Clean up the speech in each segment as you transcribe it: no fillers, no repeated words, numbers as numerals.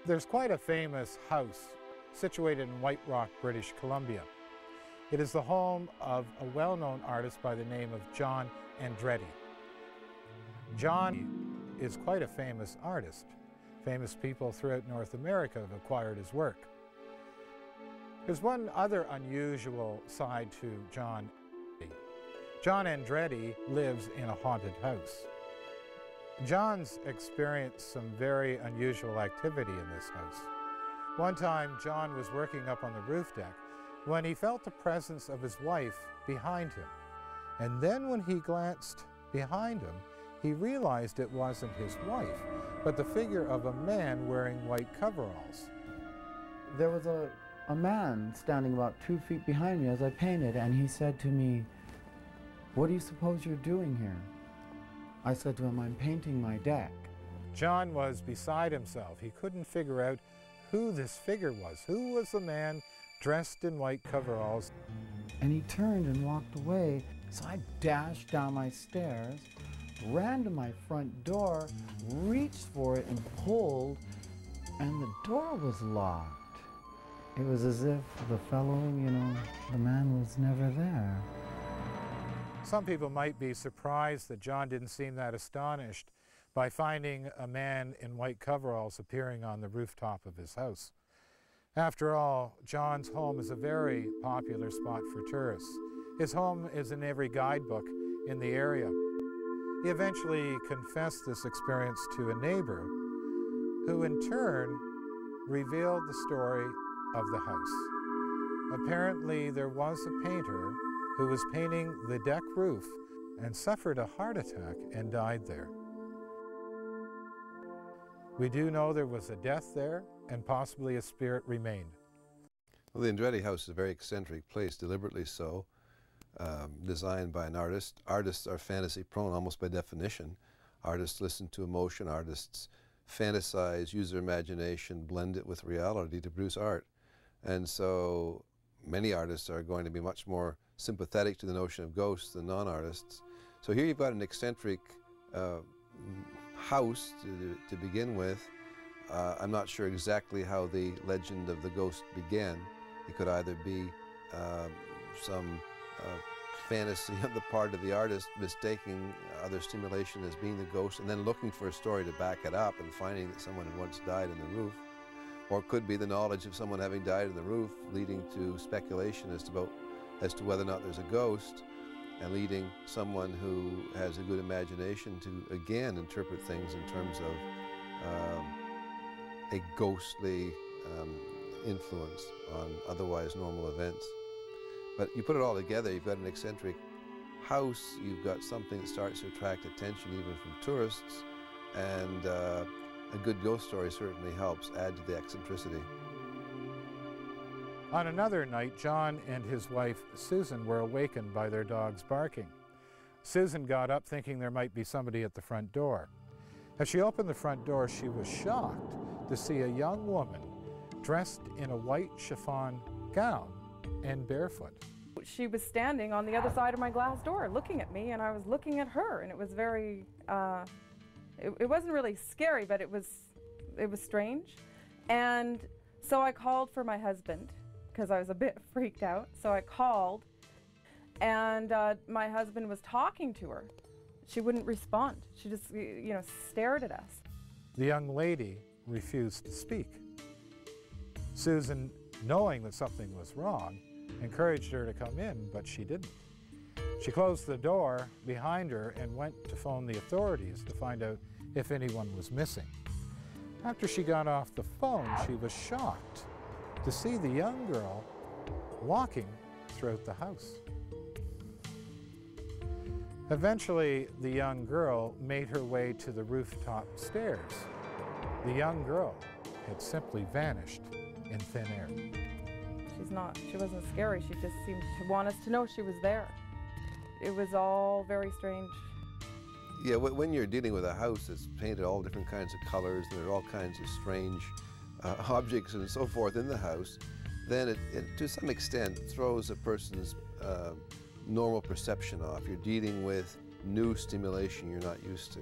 There's quite a famous house situated in White Rock, British Columbia. It is the home of a well-known artist by the name of John Andrade. John is quite a famous artist. Famous people throughout North America have acquired his work. There's one other unusual side to John. John Andrade lives in a haunted house. John's experienced some very unusual activity in this house. One time, John was working up on the roof deck when he felt the presence of his wife behind him. And then when he glanced behind him, he realized it wasn't his wife, but the figure of a man wearing white coveralls. There was a man standing about 2 feet behind me as I painted, and he said to me, "What do you suppose you're doing here?" I said to him, "I'm painting my deck." John was beside himself. He couldn't figure out who this figure was. Who was the man dressed in white coveralls? And he turned and walked away. So I dashed down my stairs, ran to my front door, reached for it and pulled, and the door was locked. It was as if the fellow, the man was never there. Some people might be surprised that John didn't seem that astonished by finding a man in white coveralls appearing on the rooftop of his house. After all, John's home is a very popular spot for tourists. His home is in every guidebook in the area. He eventually confessed this experience to a neighbor, who in turn revealed the story of the house. Apparently, there was a painter who was painting the deck roof and suffered a heart attack and died there. We do know there was a death there and possibly a spirit remained. Well, the Andrade house is a very eccentric place, deliberately so, designed by an artist. Artists are fantasy prone almost by definition. Artists listen to emotion, artists fantasize, use their imagination, blend it with reality to produce art. And so many artists are going to be much more sympathetic to the notion of ghosts than non-artists. So here you've got an eccentric house to begin with. I'm not sure exactly how the legend of the ghost began. It could either be some fantasy on the part of the artist mistaking other stimulation as being the ghost and then looking for a story to back it up and finding that someone had once died in the roof. Or it could be the knowledge of someone having died in the roof leading to speculation as to whether or not there's a ghost, and leading someone who has a good imagination to again interpret things in terms of a ghostly influence on otherwise normal events. But you put it all together, you've got an eccentric house, you've got something that starts to attract attention even from tourists, and a good ghost story certainly helps add to the eccentricity. On another night, John and his wife Susan were awakened by their dogs barking. Susan got up thinking there might be somebody at the front door. As she opened the front door, she was shocked to see a young woman dressed in a white chiffon gown and barefoot. She was standing on the other side of my glass door looking at me, and I was looking at her, and it was very, it wasn't really scary, but it was strange. And so I called for my husband because I was a bit freaked out. So I called, and my husband was talking to her. She wouldn't respond. She just, stared at us. The young lady refused to speak. Susan, knowing that something was wrong, encouraged her to come in, but she didn't. She closed the door behind her and went to phone the authorities to find out if anyone was missing. After she got off the phone, she was shocked to see the young girl walking throughout the house. Eventually, the young girl made her way to the rooftop stairs. The young girl had simply vanished in thin air. She wasn't scary. She just seemed to want us to know she was there. It was all very strange. Yeah, when you're dealing with a house that's painted all different kinds of colors, and there are all kinds of strange objects and so forth in the house, then it to some extent throws a person's normal perception off. You're dealing with new stimulation you're not used to.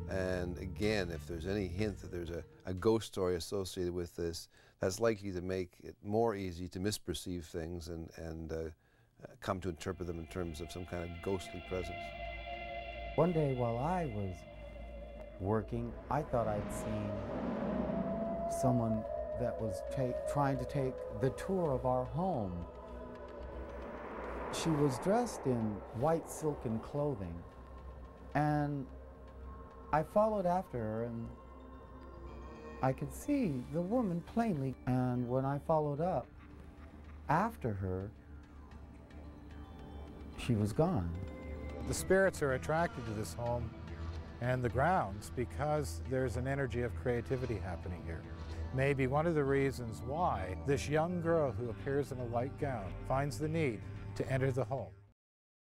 And again, if there's any hint that there's a ghost story associated with this, that's likely to make it more easy to misperceive things and come to interpret them in terms of some kind of ghostly presence. One day while I was working, I thought I'd seen someone that was trying to take the tour of our home. She was dressed in white silken clothing, and I followed after her, and I could see the woman plainly. And when I followed up after her, she was gone. The spirits are attracted to this home and the grounds because there's an energy of creativity happening here. Maybe one of the reasons why this young girl who appears in a white gown finds the need to enter the home.